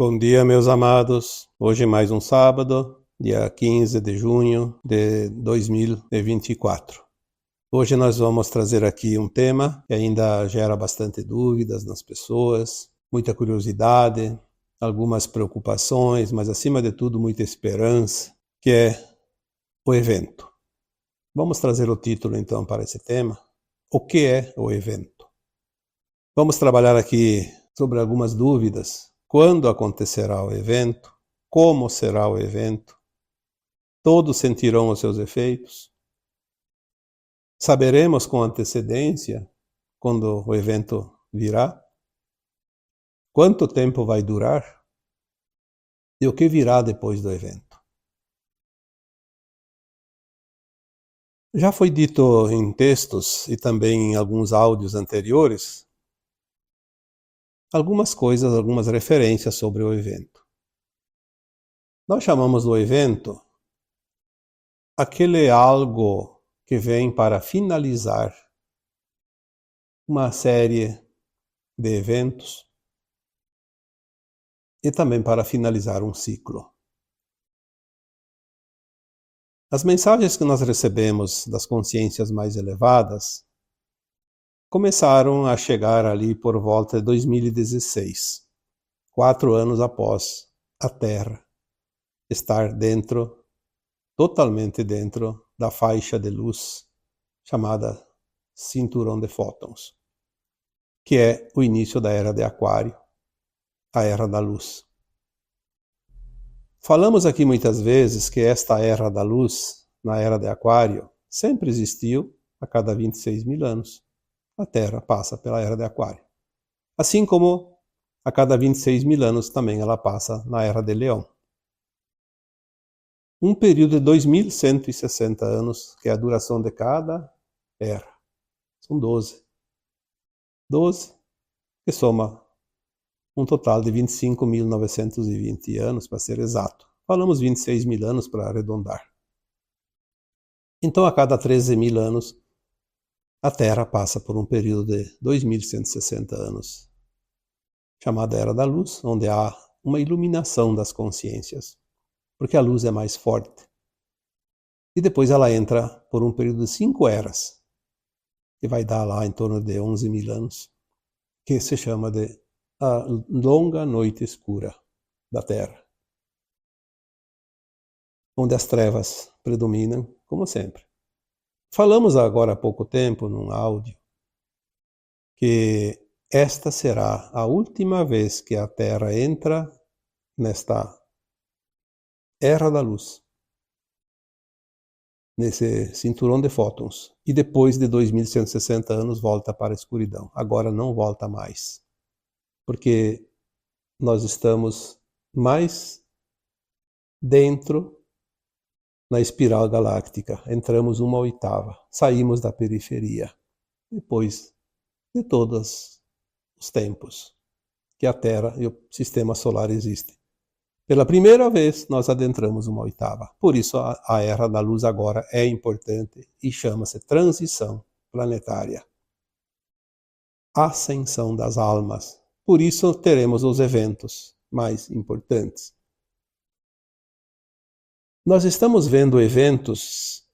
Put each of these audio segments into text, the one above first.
Bom dia, meus amados. Hoje mais um sábado, dia 15 de junho de 2024. Hoje nós vamos trazer aqui um tema que ainda gera bastante dúvidas nas pessoas, muita curiosidade, algumas preocupações, mas acima de tudo muita esperança, que é o evento. Vamos trazer o título então para esse tema. O que é o evento? Vamos trabalhar aqui sobre algumas dúvidas. Quando acontecerá o evento? Como será o evento? Todos sentirão os seus efeitos? Saberemos com antecedência quando o evento virá? Quanto tempo vai durar? E o que virá depois do evento? Já foi dito em textos e também em alguns áudios anteriores algumas coisas, algumas referências sobre o evento. Nós chamamos o evento aquele algo que vem para finalizar uma série de eventos e também para finalizar um ciclo. As mensagens que nós recebemos das consciências mais elevadas começaram a chegar ali por volta de 2016, 4 anos após a Terra estar totalmente dentro da faixa de luz chamada cinturão de fótons, que é o início da Era de Aquário, a Era da Luz. Falamos aqui muitas vezes que esta Era da Luz, na Era de Aquário, sempre existiu a cada 26 mil anos. A Terra passa pela Era de Aquário. Assim como a cada 26 mil anos também ela passa na Era de Leão. Um período de 2.160 anos, que é a duração de cada era. São 12. 12, que soma um total de 25.920 anos, para ser exato. Falamos 26 mil anos para arredondar. Então, a cada 13 mil anos, a Terra passa por um período de 2.160 anos, chamada Era da Luz, onde há uma iluminação das consciências, porque a luz é mais forte. E depois ela entra por um período de 5 eras, que vai dar lá em torno de 11 mil anos, que se chama de a longa noite escura da Terra, onde as trevas predominam, como sempre. Falamos agora há pouco tempo, num áudio, que esta será a última vez que a Terra entra nesta Era da Luz, nesse cinturão de fótons, e depois de 2.160 anos volta para a escuridão. Agora não volta mais, porque nós estamos mais dentro na espiral galáctica. Entramos 1/8, saímos da periferia, depois de todos os tempos que a Terra e o Sistema Solar existem. Pela primeira vez, nós adentramos 1/8. Por isso, a Era da Luz agora é importante e chama-se transição planetária. Ascensão das almas. Por isso, teremos os eventos mais importantes. Nós estamos vendo eventos,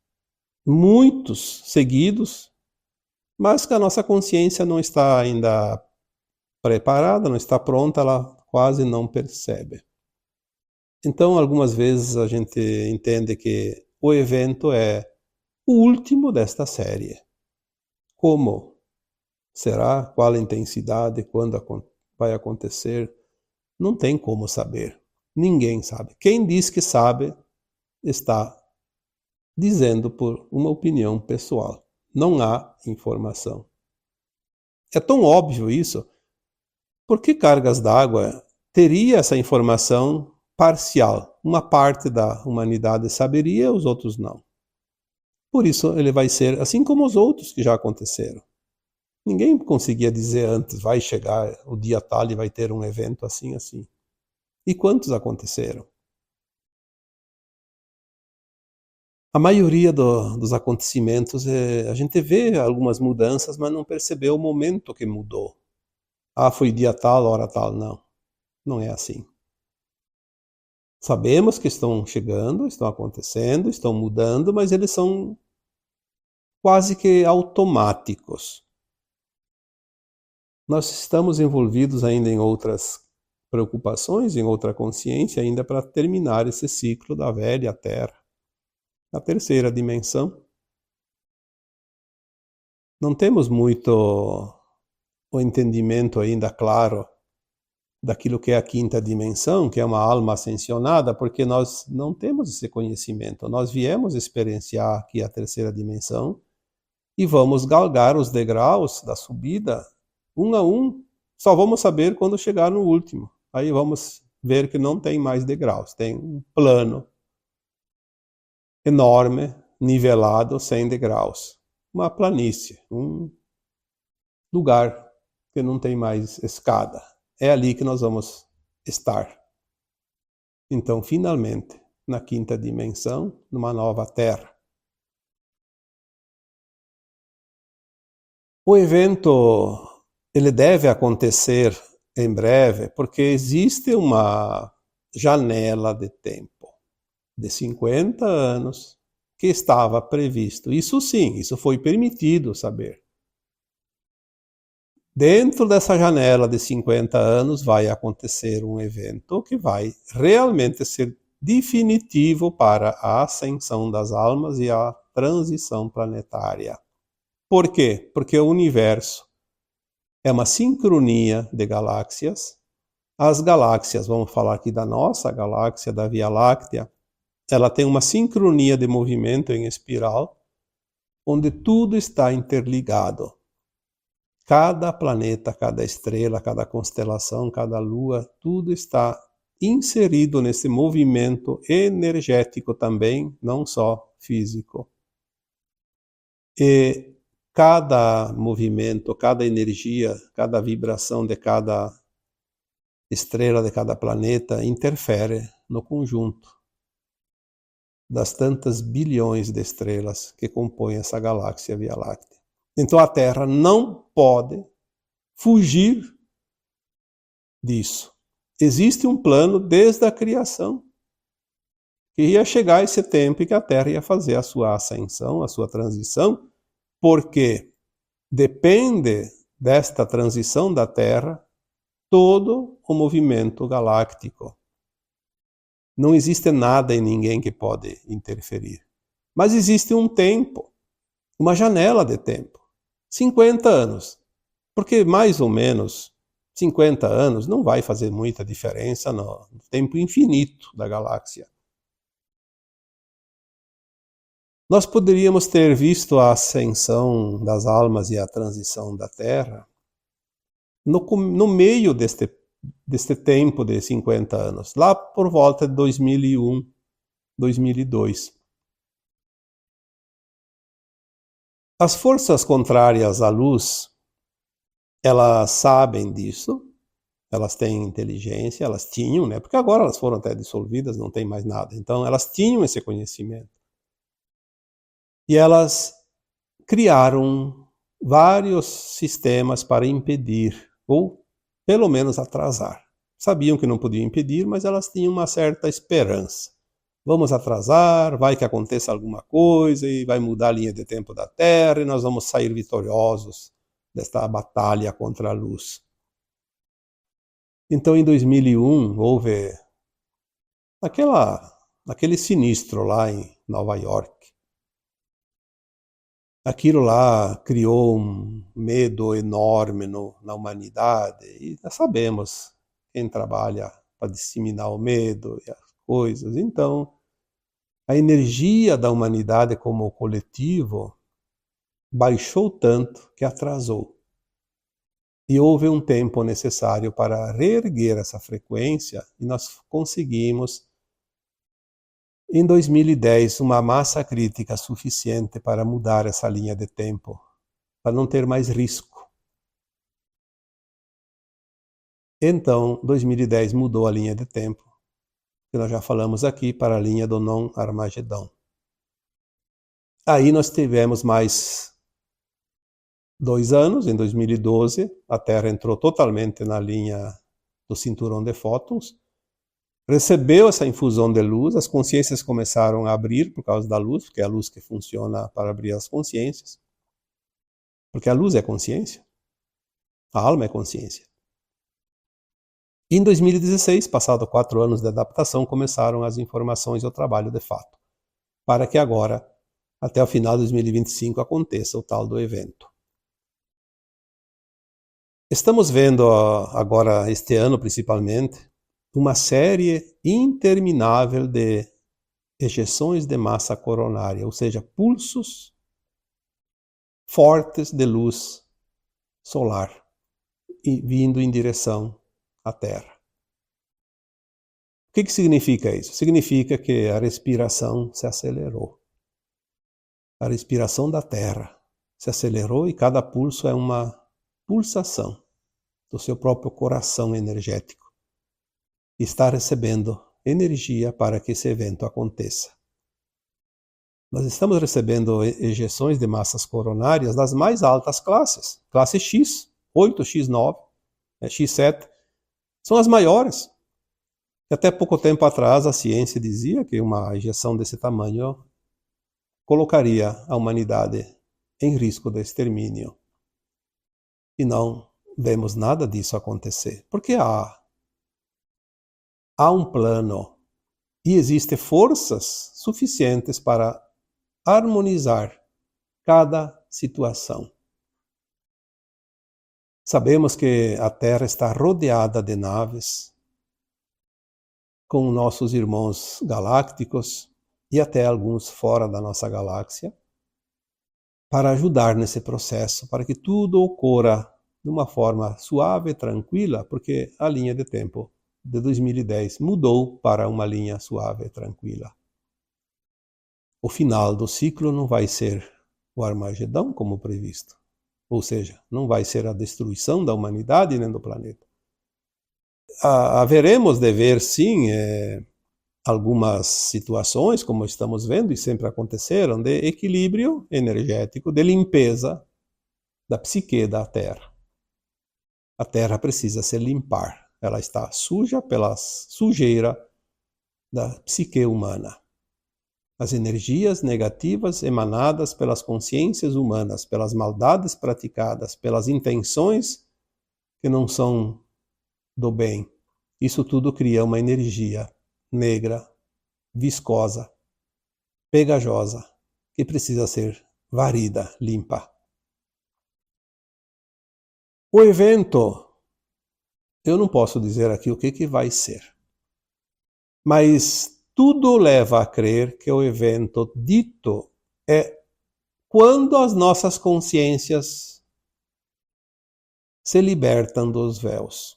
muitos seguidos, mas que a nossa consciência não está ainda preparada, não está pronta, ela quase não percebe. Então, algumas vezes a gente entende que o evento é o último desta série. Como será? Qual a intensidade? Quando vai acontecer? Não tem como saber. Ninguém sabe. Quem diz que sabe está dizendo por uma opinião pessoal. Não há informação. É tão óbvio isso. Por que Cargas d'Água teria essa informação parcial? Uma parte da humanidade saberia, os outros não. Por isso ele vai ser assim como os outros que já aconteceram. Ninguém conseguia dizer antes, vai chegar o dia tal e vai ter um evento assim, assim. E quantos aconteceram? A maioria dos acontecimentos, a gente vê algumas mudanças, mas não percebeu o momento que mudou. Ah, foi dia tal, hora tal. Não, não é assim. Sabemos que estão chegando, estão acontecendo, estão mudando, mas eles são quase que automáticos. Nós estamos envolvidos ainda em outras preocupações, em outra consciência, ainda para terminar esse ciclo da velha Terra. A terceira dimensão. Não temos muito o entendimento ainda claro daquilo que é a quinta dimensão, que é uma alma ascensionada, porque nós não temos esse conhecimento. Nós viemos experienciar aqui a terceira dimensão e vamos galgar os degraus da subida um a um. Só vamos saber quando chegar no último. Aí vamos ver que não tem mais degraus, tem um plano enorme, nivelado, sem degraus. Uma planície, um lugar que não tem mais escada. É ali que nós vamos estar. Então, finalmente, na quinta dimensão, numa nova Terra. O evento, ele deve acontecer em breve, porque existe uma janela de tempo de 50 anos que estava previsto. Isso sim, isso foi permitido saber. Dentro dessa janela de 50 anos vai acontecer um evento que vai realmente ser definitivo para a ascensão das almas e a transição planetária. Por quê? Porque o universo é uma sincronia de galáxias. As galáxias, vamos falar aqui da nossa galáxia, da Via Láctea, ela tem uma sincronia de movimento em espiral, onde tudo está interligado. Cada planeta, cada estrela, cada constelação, cada lua, tudo está inserido nesse movimento energético também, não só físico. E cada movimento, cada energia, cada vibração de cada estrela, de cada planeta, interfere no conjunto das tantas bilhões de estrelas que compõem essa galáxia Via Láctea. Então a Terra não pode fugir disso. Existe um plano desde a criação, que ia chegar esse tempo e que a Terra ia fazer a sua ascensão, a sua transição, porque depende desta transição da Terra todo o movimento galáctico. Não existe nada e ninguém que pode interferir. Mas existe um tempo, uma janela de tempo. 50 anos. Porque mais ou menos 50 anos não vai fazer muita diferença no tempo infinito da galáxia. Nós poderíamos ter visto a ascensão das almas e a transição da Terra no meio deste tempo de 50 anos, lá por volta de 2001, 2002. As forças contrárias à luz, elas sabem disso, elas têm inteligência, elas tinham, né? Porque agora elas foram até dissolvidas, não tem mais nada. Então elas tinham esse conhecimento. E elas criaram vários sistemas para impedir, ou pelo menos atrasar. Sabiam que não podiam impedir, mas elas tinham uma certa esperança. Vamos atrasar, vai que aconteça alguma coisa e vai mudar a linha de tempo da Terra e nós vamos sair vitoriosos desta batalha contra a luz. Então, em 2001, houve aquele sinistro lá em Nova York. Aquilo lá criou um medo enorme na humanidade e nós sabemos quem trabalha para disseminar o medo e as coisas. Então, a energia da humanidade como coletivo baixou tanto que atrasou. E houve um tempo necessário para reerguer essa frequência e nós conseguimos, em 2010, uma massa crítica suficiente para mudar essa linha de tempo, para não ter mais risco. Então, 2010 mudou a linha de tempo, que nós já falamos aqui, para a linha do não-Armagedão. Aí nós tivemos mais 2 anos, em 2012, a Terra entrou totalmente na linha do cinturão de fótons, recebeu essa infusão de luz, as consciências começaram a abrir por causa da luz, porque é a luz que funciona para abrir as consciências. Porque a luz é consciência, a alma é consciência. E em 2016, passado 4 anos de adaptação, começaram as informações e o trabalho de fato, para que agora, até o final de 2025, aconteça o tal do evento. Estamos vendo agora, este ano principalmente, uma série interminável de ejeções de massa coronária, ou seja, pulsos fortes de luz solar vindo em direção à Terra. O que significa isso? Significa que a respiração se acelerou. A respiração da Terra se acelerou e cada pulso é uma pulsação do seu próprio coração energético. Está recebendo energia para que esse evento aconteça. Nós estamos recebendo ejeções de massas coronárias das mais altas classes. Classe X, 8, X9, X7, são as maiores. Até pouco tempo atrás a ciência dizia que uma ejeção desse tamanho colocaria a humanidade em risco de extermínio. E não vemos nada disso acontecer. Porque há um plano e existem forças suficientes para harmonizar cada situação. Sabemos que a Terra está rodeada de naves com nossos irmãos galácticos e até alguns fora da nossa galáxia para ajudar nesse processo, para que tudo ocorra de uma forma suave e tranquila, porque a linha de tempo de 2010 mudou para uma linha suave e tranquila. O final do ciclo não vai ser o Armagedão como previsto. Ou seja, não vai ser a destruição da humanidade nem do planeta. Haveremos de ver, sim, algumas situações, como estamos vendo e sempre aconteceram, de equilíbrio energético, de limpeza da psique da Terra. A Terra precisa se limpar. Ela está suja pela sujeira da psique humana. As energias negativas emanadas pelas consciências humanas, pelas maldades praticadas, pelas intenções que não são do bem. Isso tudo cria uma energia negra, viscosa, pegajosa, que precisa ser varrida, limpa. O evento, eu não posso dizer aqui o que vai ser, mas tudo leva a crer que o evento dito é quando as nossas consciências se libertam dos véus.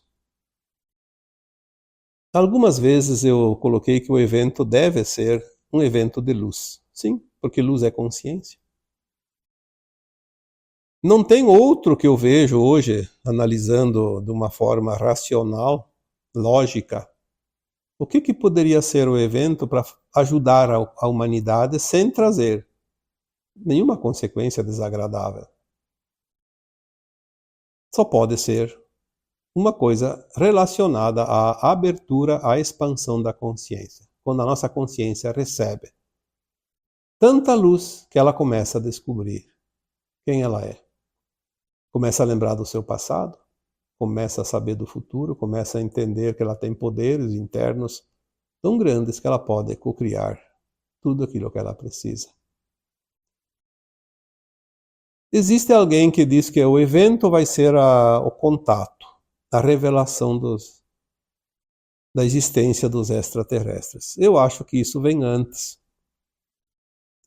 Algumas vezes eu coloquei que o evento deve ser um evento de luz. Sim, porque luz é consciência. Não tem outro que eu vejo hoje, analisando de uma forma racional, lógica, o que poderia ser o evento para ajudar a humanidade sem trazer nenhuma consequência desagradável? Só pode ser uma coisa relacionada à abertura, à expansão da consciência. Quando a nossa consciência recebe tanta luz que ela começa a descobrir quem ela é. Começa a lembrar do seu passado, começa a saber do futuro, começa a entender que ela tem poderes internos tão grandes que ela pode cocriar tudo aquilo que ela precisa. Existe alguém que diz que o evento vai ser o contato, a revelação da existência dos extraterrestres. Eu acho que isso vem antes.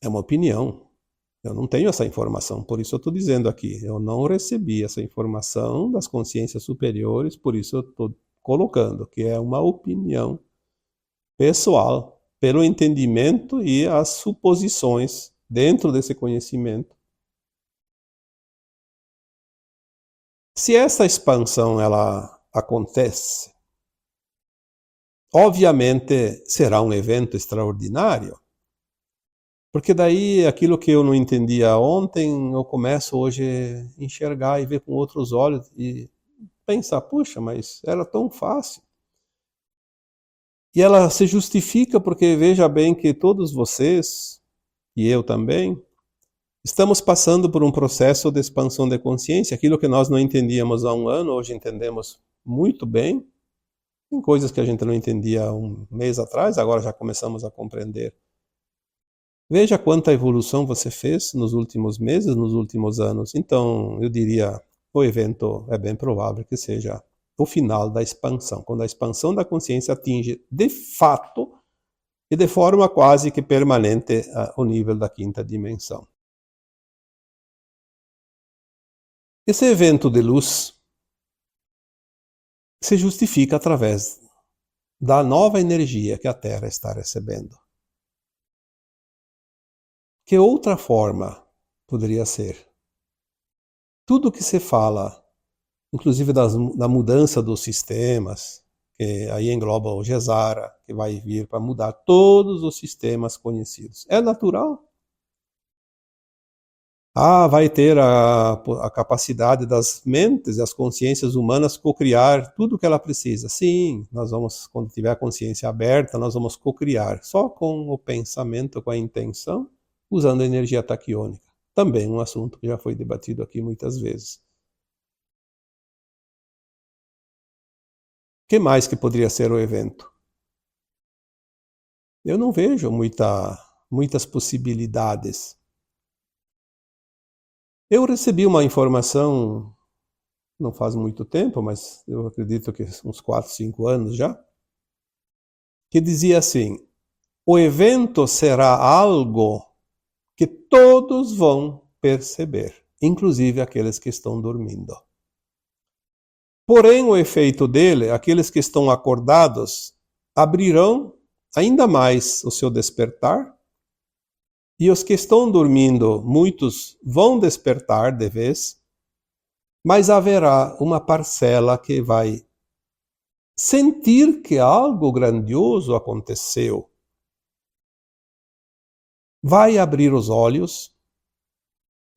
É uma opinião. Eu não tenho essa informação, por isso eu estou dizendo aqui. Eu não recebi essa informação das consciências superiores, por isso eu estou colocando que é uma opinião pessoal, pelo entendimento e as suposições dentro desse conhecimento. Se essa expansão ela acontece, obviamente será um evento extraordinário, porque daí aquilo que eu não entendia ontem, eu começo hoje a enxergar e ver com outros olhos e pensar, puxa, mas era tão fácil. E ela se justifica porque veja bem que todos vocês, e eu também, estamos passando por um processo de expansão de consciência. Aquilo que nós não entendíamos há um ano, hoje entendemos muito bem. Tem coisas que a gente não entendia há um mês atrás, agora já começamos a compreender. Veja quanta evolução você fez nos últimos meses, nos últimos anos. Então, eu diria, o evento é bem provável que seja o final da expansão, quando a expansão da consciência atinge de fato e de forma quase que permanente o nível da quinta dimensão. Esse evento de luz se justifica através da nova energia que a Terra está recebendo. Que outra forma poderia ser? Tudo que se fala, inclusive da mudança dos sistemas, que aí engloba o GESARA, que vai vir para mudar todos os sistemas conhecidos. É natural? Vai ter a capacidade das mentes, das consciências humanas cocriar tudo o que ela precisa. Sim, nós vamos, quando tiver a consciência aberta, nós vamos cocriar só com o pensamento, com a intenção, usando a energia taquiônica. Também um assunto que já foi debatido aqui muitas vezes. O que mais que poderia ser o evento? Eu não vejo muitas possibilidades. Eu recebi uma informação, não faz muito tempo, mas eu acredito que uns 4, 5 anos já, que dizia assim: o evento será algo que todos vão perceber, inclusive aqueles que estão dormindo. Porém, o efeito dele, aqueles que estão acordados, abrirão ainda mais o seu despertar, e os que estão dormindo, muitos vão despertar de vez, mas haverá uma parcela que vai sentir que algo grandioso aconteceu. Vai abrir os olhos,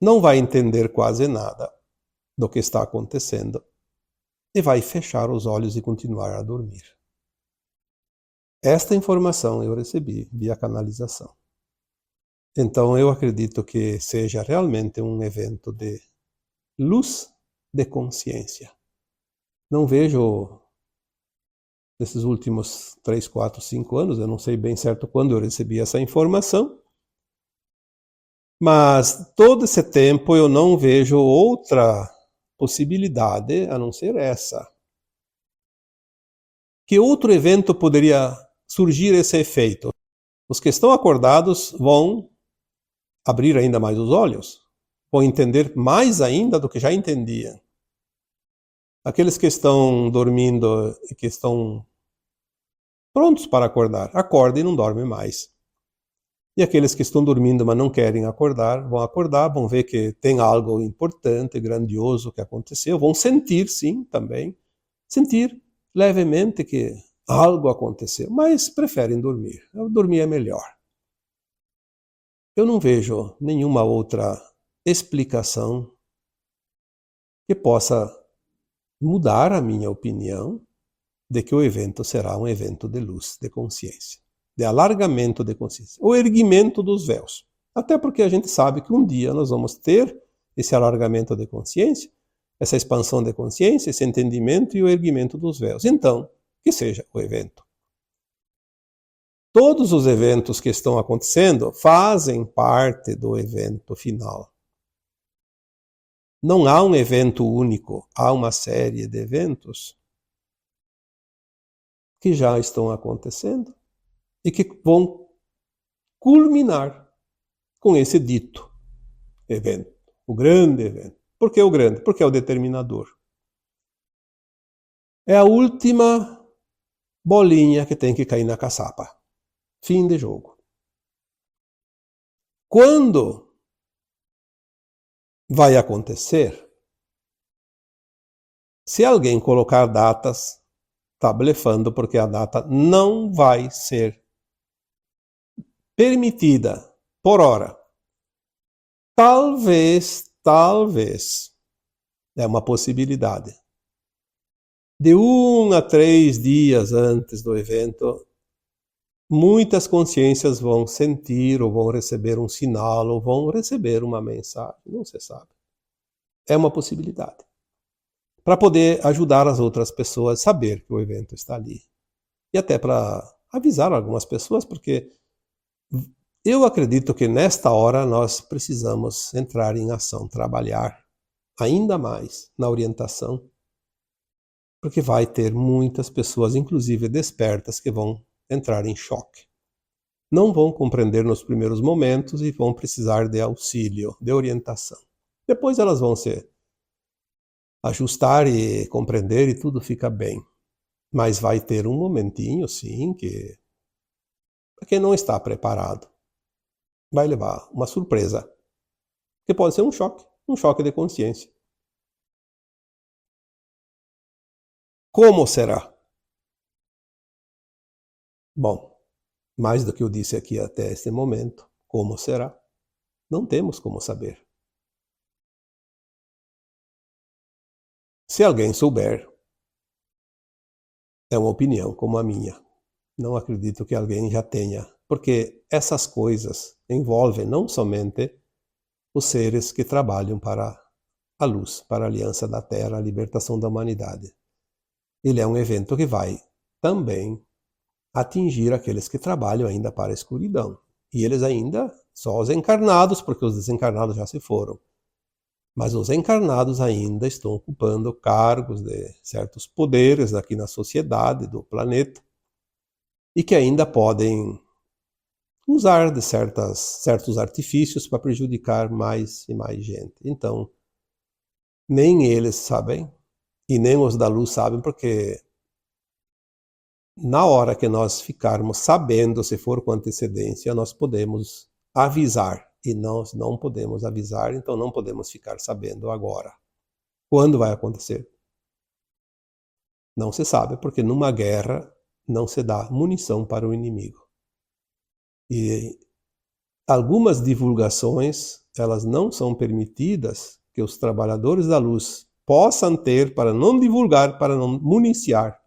não vai entender quase nada do que está acontecendo e vai fechar os olhos e continuar a dormir. Esta informação eu recebi via canalização. Então eu acredito que seja realmente um evento de luz de consciência. Não vejo nesses últimos 3, 4, 5 anos, eu não sei bem certo quando eu recebi essa informação, mas todo esse tempo eu não vejo outra possibilidade a não ser essa. Que outro evento poderia surgir esse efeito? Os que estão acordados vão abrir ainda mais os olhos, vão entender mais ainda do que já entendiam. Aqueles que estão dormindo e que estão prontos para acordar, acordam e não dormem mais. E aqueles que estão dormindo, mas não querem acordar, vão ver que tem algo importante, grandioso que aconteceu, vão sentir, sim, também, sentir levemente que algo aconteceu, mas preferem dormir. Dormir é melhor. Eu não vejo nenhuma outra explicação que possa mudar a minha opinião de que o evento será um evento de luz, de consciência, de alargamento de consciência, o erguimento dos véus. Até porque a gente sabe que um dia nós vamos ter esse alargamento de consciência, essa expansão de consciência, esse entendimento e o erguimento dos véus. Então, que seja o evento. Todos os eventos que estão acontecendo fazem parte do evento final. Não há um evento único, há uma série de eventos que já estão acontecendo e que vão culminar com esse dito evento, o grande evento. Por que o grande? Porque é o determinador. É a última bolinha que tem que cair na caçapa. Fim de jogo. Quando vai acontecer? Se alguém colocar datas, está blefando, porque a data não vai ser permitida por hora. Talvez, é uma possibilidade. De 1 a 3 dias antes do evento, muitas consciências vão sentir, ou vão receber um sinal, ou vão receber uma mensagem, não se sabe. É uma possibilidade. Para poder ajudar as outras pessoas a saber que o evento está ali. E até para avisar algumas pessoas, porque eu acredito que nesta hora nós precisamos entrar em ação, trabalhar ainda mais na orientação, porque vai ter muitas pessoas, inclusive despertas, que vão entrar em choque. Não vão compreender nos primeiros momentos e vão precisar de auxílio, de orientação. Depois elas vão se ajustar e compreender e tudo fica bem. Mas vai ter um momentinho, sim, que para quem não está preparado, vai levar uma surpresa, que pode ser um choque de consciência. Como será? Bom, mais do que eu disse aqui até este momento, como será? Não temos como saber. Se alguém souber, é uma opinião como a minha. Não acredito que alguém já tenha, porque essas coisas envolvem não somente os seres que trabalham para a luz, para a Aliança da Terra, a libertação da humanidade. Ele é um evento que vai também atingir aqueles que trabalham ainda para a escuridão. E eles ainda, só os encarnados, porque os desencarnados já se foram. Mas os encarnados ainda estão ocupando cargos de certos poderes aqui na sociedade do planeta e que ainda podem usar de certos artifícios para prejudicar mais e mais gente. Então, nem eles sabem e nem os da luz sabem, porque na hora que nós ficarmos sabendo, se for com antecedência, nós podemos avisar. E nós não podemos avisar, então não podemos ficar sabendo agora. Quando vai acontecer? Não se sabe, porque numa guerra não se dá munição para o inimigo. E algumas divulgações, elas não são permitidas que os trabalhadores da luz possam ter para não divulgar, para não municiar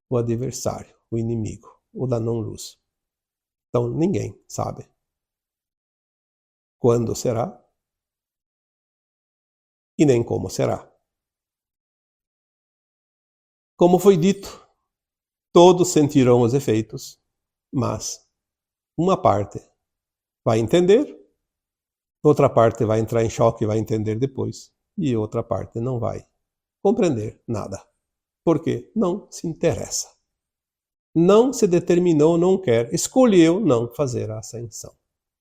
o adversário, o inimigo, o da não-luz. Então ninguém sabe quando será e nem como será. Como foi dito, todos sentirão os efeitos, mas uma parte vai entender, outra parte vai entrar em choque e vai entender depois, e outra parte não vai compreender nada, porque não se interessa. Não se determinou, não quer, escolheu não fazer a ascensão.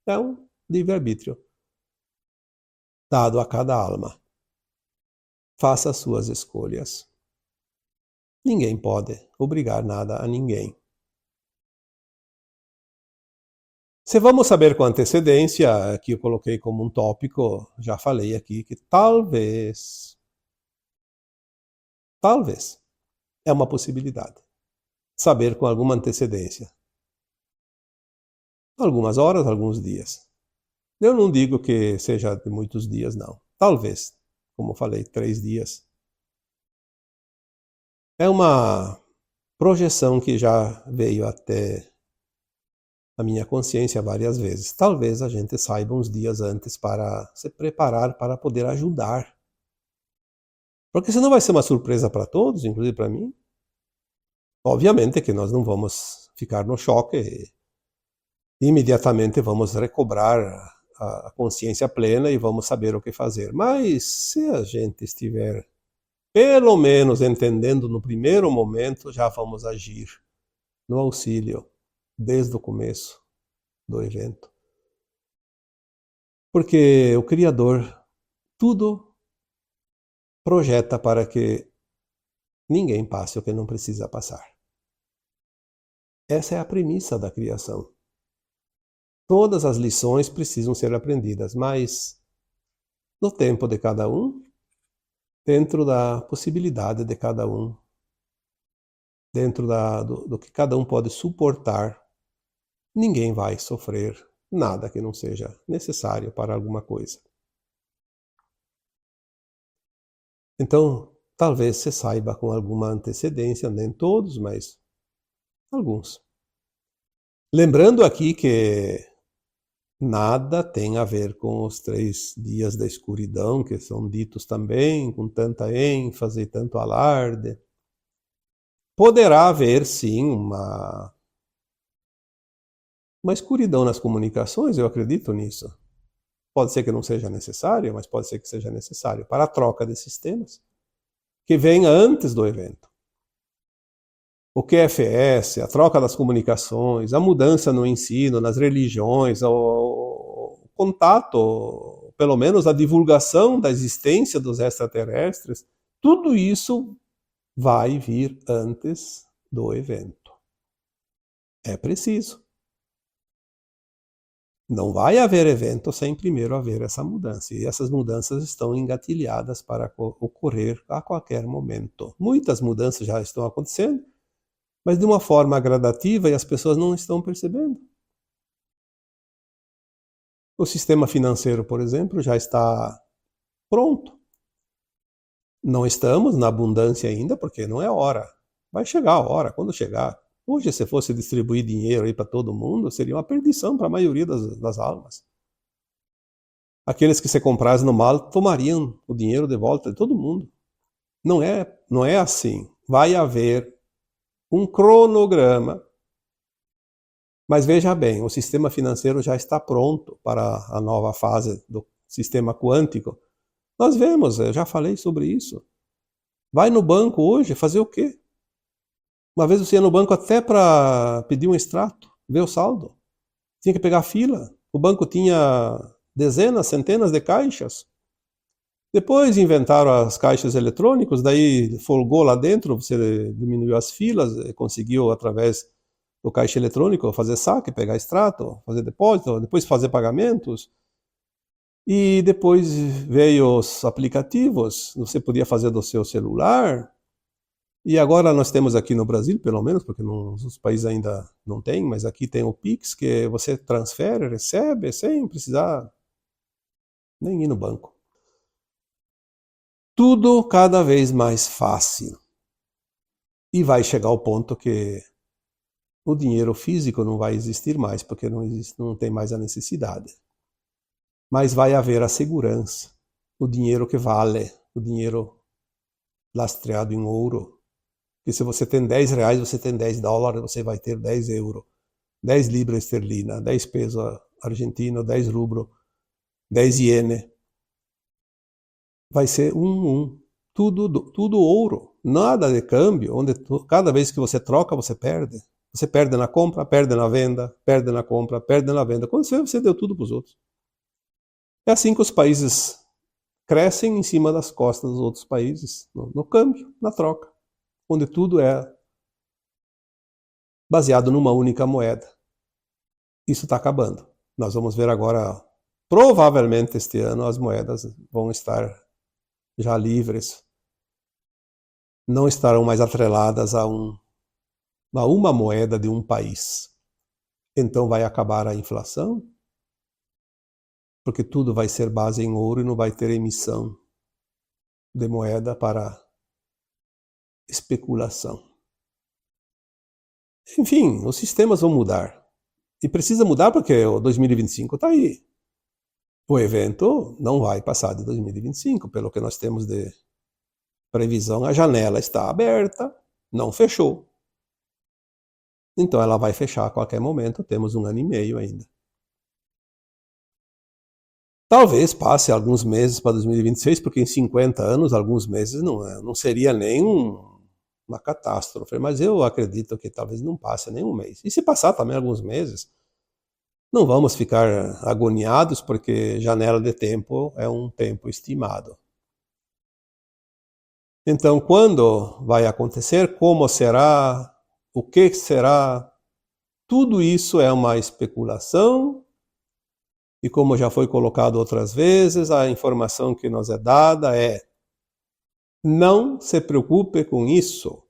É um livre-arbítrio dado a cada alma. Faça as suas escolhas. Ninguém pode obrigar nada a ninguém. Se vamos saber com antecedência, aqui eu coloquei como um tópico, já falei aqui, que talvez, é uma possibilidade. Saber com alguma antecedência. Algumas horas, alguns dias. Eu não digo que seja de muitos dias, não. Talvez, como falei, 3 dias. É uma projeção que já veio até a minha consciência várias vezes. Talvez a gente saiba uns dias antes para se preparar para poder ajudar. Porque senão vai ser uma surpresa para todos, inclusive para mim. Obviamente que nós não vamos ficar no choque e imediatamente vamos recobrar a consciência plena e vamos saber o que fazer. Mas se a gente estiver pelo menos entendendo no primeiro momento, já vamos agir no auxílio desde o começo do evento. Porque o Criador tudo projeta para que ninguém passe o que não precisa passar. Essa é a premissa da criação. Todas as lições precisam ser aprendidas, mas no tempo de cada um, dentro da possibilidade de cada um, dentro do que cada um pode suportar, ninguém vai sofrer nada que não seja necessário para alguma coisa. Então, talvez se saiba com alguma antecedência, nem todos, mas alguns. Lembrando aqui que nada tem a ver com os 3 dias da escuridão, que são ditos também com tanta ênfase e tanto alarde. Poderá haver, sim, uma escuridão nas comunicações, eu acredito nisso. Pode ser que não seja necessário, mas pode ser que seja necessário para a troca de sistemas, que venha antes do evento. O QFS, a troca das comunicações, a mudança no ensino, nas religiões, o contato, pelo menos a divulgação da existência dos extraterrestres, tudo isso vai vir antes do evento. É preciso. Não vai haver evento sem primeiro haver essa mudança. E essas mudanças estão engatilhadas para ocorrer a qualquer momento. Muitas mudanças já estão acontecendo, mas de uma forma gradativa e as pessoas não estão percebendo. O sistema financeiro, por exemplo, já está pronto. Não estamos na abundância ainda, porque não é hora. Vai chegar a hora, quando chegar. Hoje, se fosse distribuir dinheiro aí para todo mundo, seria uma perdição para a maioria das almas. Aqueles que se comprassem no mal tomariam o dinheiro de volta de todo mundo. Não é assim. Vai haver um cronograma. Mas veja bem, o sistema financeiro já está pronto para a nova fase do sistema quântico. Nós vemos, eu já falei sobre isso. Vai no banco hoje fazer o quê? Uma vez você ia no banco até para pedir um extrato, ver o saldo. Tinha que pegar fila. O banco tinha dezenas, centenas de caixas. Depois inventaram as caixas eletrônicas, daí folgou lá dentro, você diminuiu as filas, conseguiu através do caixa eletrônico fazer saque, pegar extrato, fazer depósito, depois fazer pagamentos. E depois veio os aplicativos, você podia fazer do seu celular. E agora nós temos aqui no Brasil, pelo menos, porque nos países ainda não tem, mas aqui tem o Pix, que você transfere, recebe, sem precisar nem ir no banco. Tudo cada vez mais fácil. E vai chegar ao ponto que o dinheiro físico não vai existir mais, porque não tem mais a necessidade. Mas vai haver a segurança, o dinheiro que vale, o dinheiro lastreado em ouro. Que se você tem 10 reais, você tem 10 dólares, você vai ter 10 euros, 10 libras esterlinas, 10 pesos argentinos, 10 rubro, 10 iene. Vai ser tudo ouro, nada de câmbio, onde cada vez que você troca, você perde. Você perde na compra, perde na venda, perde na compra, perde na venda. Quando você deu tudo para os outros. É assim que os países crescem em cima das costas dos outros países, no câmbio, na troca, onde tudo é baseado numa única moeda. Isso está acabando. Nós vamos ver agora, provavelmente este ano, as moedas vão estar já livres, não estarão mais atreladas a uma moeda de um país. Então vai acabar a inflação, porque tudo vai ser base em ouro e não vai ter emissão de moeda para especulação. Enfim, os sistemas vão mudar. E precisa mudar porque o 2025 está aí. O evento não vai passar de 2025, pelo que nós temos de previsão. A janela está aberta, não fechou. Então ela vai fechar a qualquer momento, temos 1 ano e meio ainda. Talvez passe alguns meses para 2026, porque em 50 anos, alguns meses não seria nem uma catástrofe, mas eu acredito que talvez não passe nem um mês. E se passar também alguns meses, não vamos ficar agoniados, porque janela de tempo é um tempo estimado. Então, quando vai acontecer, como será, o que será, tudo isso é uma especulação. E como já foi colocado outras vezes, a informação que nos é dada é: não se preocupe com isso.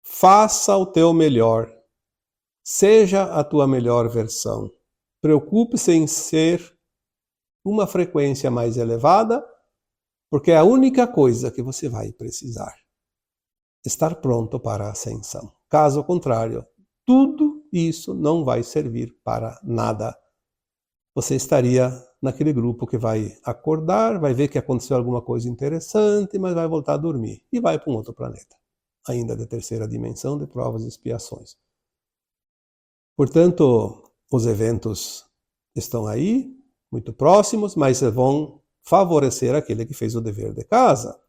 Faça o teu melhor. Seja a tua melhor versão. Preocupe-se em ser uma frequência mais elevada, porque é a única coisa que você vai precisar. Estar pronto para a ascensão. Caso contrário, tudo isso não vai servir para nada. Você estaria naquele grupo que vai acordar, vai ver que aconteceu alguma coisa interessante, mas vai voltar a dormir e vai para um outro planeta, ainda de terceira dimensão, de provas e expiações. Portanto, os eventos estão aí, muito próximos, mas vão favorecer aquele que fez o dever de casa.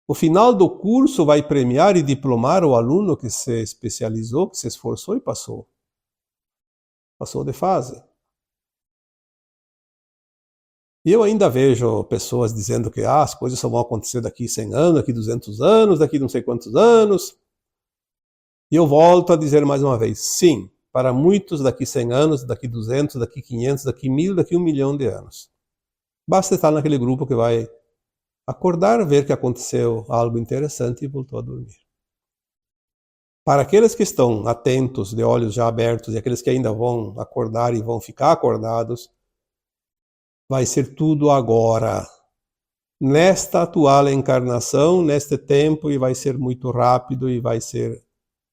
O final do curso vai premiar e diplomar o aluno que se especializou, que se esforçou e passou. Passou de fase. E eu ainda vejo pessoas dizendo que as coisas só vão acontecer daqui 100 anos, daqui 200 anos, daqui não sei quantos anos. E eu volto a dizer mais uma vez, sim, para muitos daqui 100 anos, daqui 200, daqui 500, daqui 1000, daqui 1 milhão de anos. Basta estar naquele grupo que vai acordar, ver que aconteceu algo interessante e voltou a dormir. Para aqueles que estão atentos, de olhos já abertos, e aqueles que ainda vão acordar e vão ficar acordados, vai ser tudo agora, nesta atual encarnação, neste tempo, e vai ser muito rápido e vai ser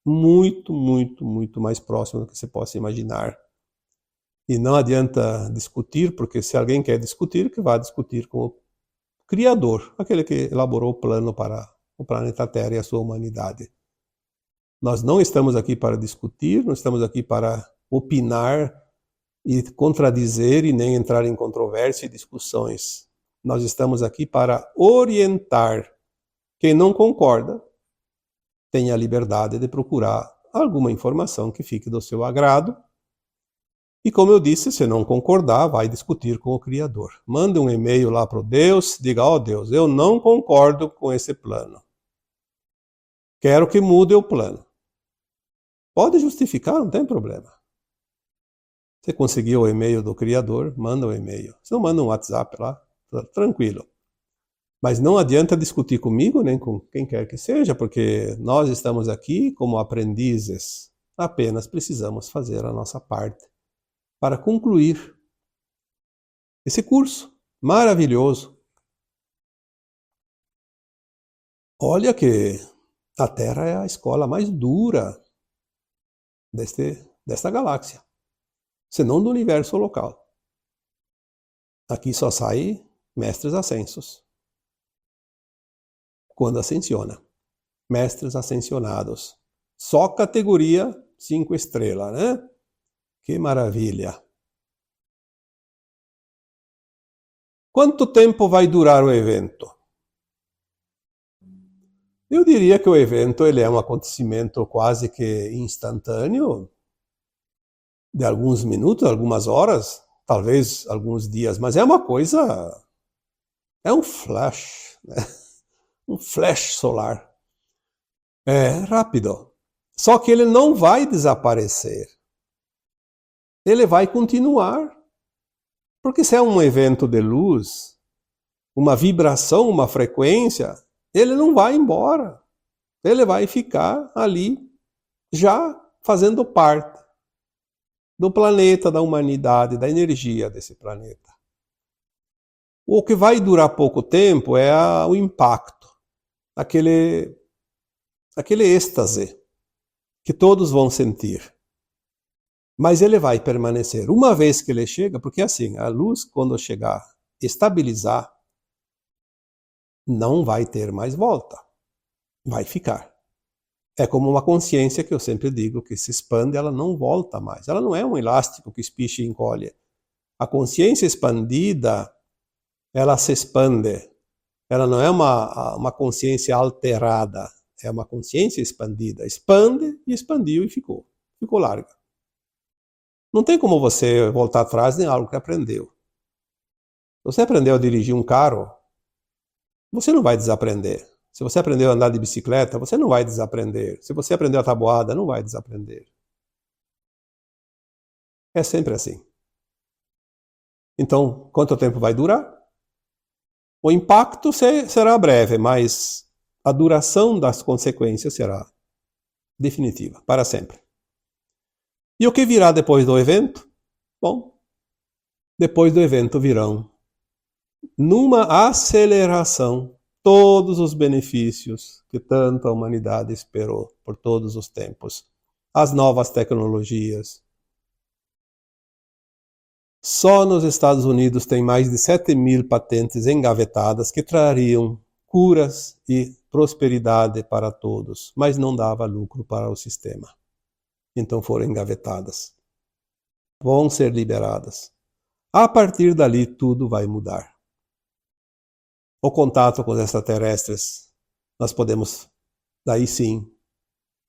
muito, muito, muito mais próximo do que você possa imaginar. E não adianta discutir, porque se alguém quer discutir, que vá discutir com o Criador, aquele que elaborou o plano para o planeta Terra e a sua humanidade. Nós não estamos aqui para discutir, não estamos aqui para opinar e contradizer e nem entrar em controvérsia e discussões. Nós estamos aqui para orientar. Quem não concorda tem a liberdade de procurar alguma informação que fique do seu agrado. E como eu disse, se não concordar, vai discutir com o Criador. Mande um e-mail lá para o Deus, diga, ó Deus, eu não concordo com esse plano. Quero que mude o plano. Pode justificar, não tem problema. Você conseguiu o e-mail do Criador, manda um e-mail. Você não manda um WhatsApp lá, tá tranquilo. Mas não adianta discutir comigo, nem com quem quer que seja, porque nós estamos aqui como aprendizes. Apenas precisamos fazer a nossa parte para concluir esse curso maravilhoso. Olha que a Terra é a escola mais dura desta galáxia, senão do universo local. Aqui só sai mestres ascensos. Quando ascensiona. Mestres ascensionados. Só categoria 5 estrelas, né? Que maravilha! Quanto tempo vai durar o evento? Eu diria que o evento ele é um acontecimento quase que instantâneo, de alguns minutos, algumas horas, talvez alguns dias, mas é uma coisa, é um flash, né? Um flash solar. É rápido. Só que ele não vai desaparecer. Ele vai continuar. Porque se é um evento de luz, uma vibração, uma frequência, ele não vai embora. Ele vai ficar ali, já fazendo parte do planeta, da humanidade, da energia desse planeta. O que vai durar pouco tempo é o impacto, aquele êxtase que todos vão sentir. Mas ele vai permanecer. Uma vez que ele chega, porque assim, a luz, quando chegar, estabilizar, não vai ter mais volta. Vai ficar. É como uma consciência que eu sempre digo, que se expande, ela não volta mais. Ela não é um elástico que espicha e encolhe. A consciência expandida, ela se expande. Ela não é uma consciência alterada. É uma consciência expandida. Expande e expandiu e ficou. Ficou larga. Não tem como você voltar atrás em algo que aprendeu. Se você aprendeu a dirigir um carro, você não vai desaprender. Se você aprendeu a andar de bicicleta, você não vai desaprender. Se você aprendeu a tabuada, não vai desaprender. É sempre assim. Então, quanto tempo vai durar? O impacto será breve, mas a duração das consequências será definitiva, para sempre. E o que virá depois do evento? Bom, depois do evento virão, numa aceleração, todos os benefícios que tanta humanidade esperou por todos os tempos. as novas tecnologias. Só nos Estados Unidos tem mais de 7.000 patentes engavetadas que trariam curas e prosperidade para todos, mas não dava lucro para o sistema. Então foram engavetadas. Vão ser liberadas. A partir dali, tudo vai mudar. O contato com os extraterrestres, nós podemos, daí sim,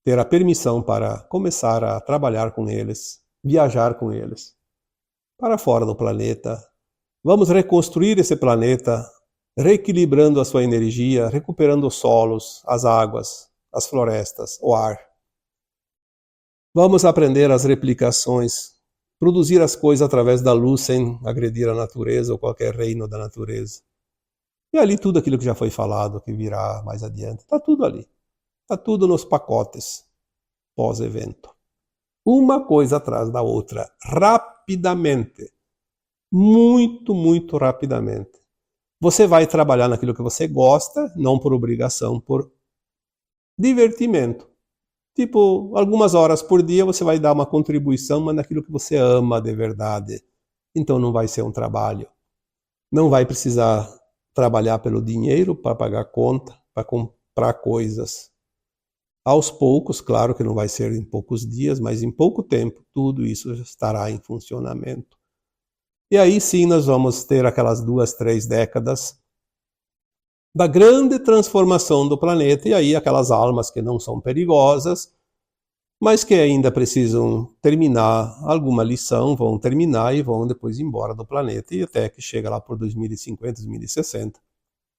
ter a permissão para começar a trabalhar com eles, viajar com eles, para fora do planeta. Vamos reconstruir esse planeta, reequilibrando a sua energia, recuperando os solos, as águas, as florestas, o ar. Vamos aprender as replicações, produzir as coisas através da luz sem agredir a natureza ou qualquer reino da natureza. E ali tudo aquilo que já foi falado, que virá mais adiante, está tudo ali. Está tudo nos pacotes pós-evento. Uma coisa atrás da outra, rapidamente. Muito, muito rapidamente. Você vai trabalhar naquilo que você gosta, não por obrigação, por divertimento. Tipo, algumas horas por dia você vai dar uma contribuição, mas naquilo que você ama de verdade. Então não vai ser um trabalho. Não vai precisar trabalhar pelo dinheiro para pagar conta, para comprar coisas. Aos poucos, claro que não vai ser em poucos dias, mas em pouco tempo, tudo isso estará em funcionamento. E aí sim nós vamos ter aquelas 2, 3 décadas da grande transformação do planeta, e aí aquelas almas que não são perigosas, mas que ainda precisam terminar alguma lição, vão terminar e vão depois embora do planeta, e até que chega lá por 2050, 2060,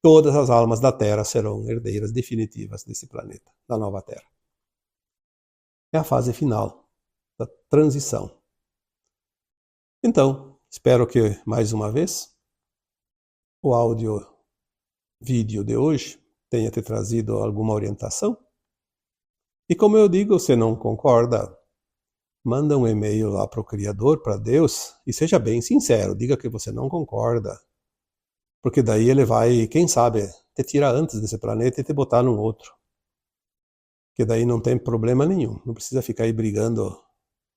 todas as almas da Terra serão herdeiras definitivas desse planeta, da nova Terra. É a fase final da transição. Então, espero que, mais uma vez, o vídeo de hoje tenha te trazido alguma orientação. E como eu digo, se não concorda, manda um e-mail lá para o Criador, para Deus, e seja bem sincero, diga que você não concorda. Porque daí ele vai, quem sabe, te tirar antes desse planeta e te botar num outro. Que daí não tem problema nenhum, não precisa ficar aí brigando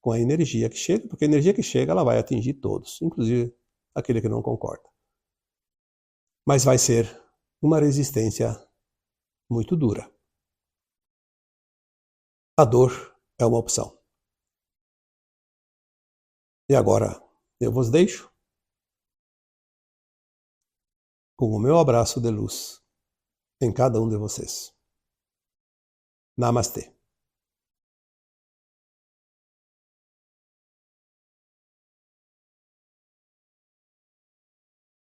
com a energia que chega, porque a energia que chega ela vai atingir todos, inclusive aquele que não concorda. Mas vai ser uma resistência muito dura. A dor é uma opção. E agora eu vos deixo com o meu abraço de luz em cada um de vocês. Namastê.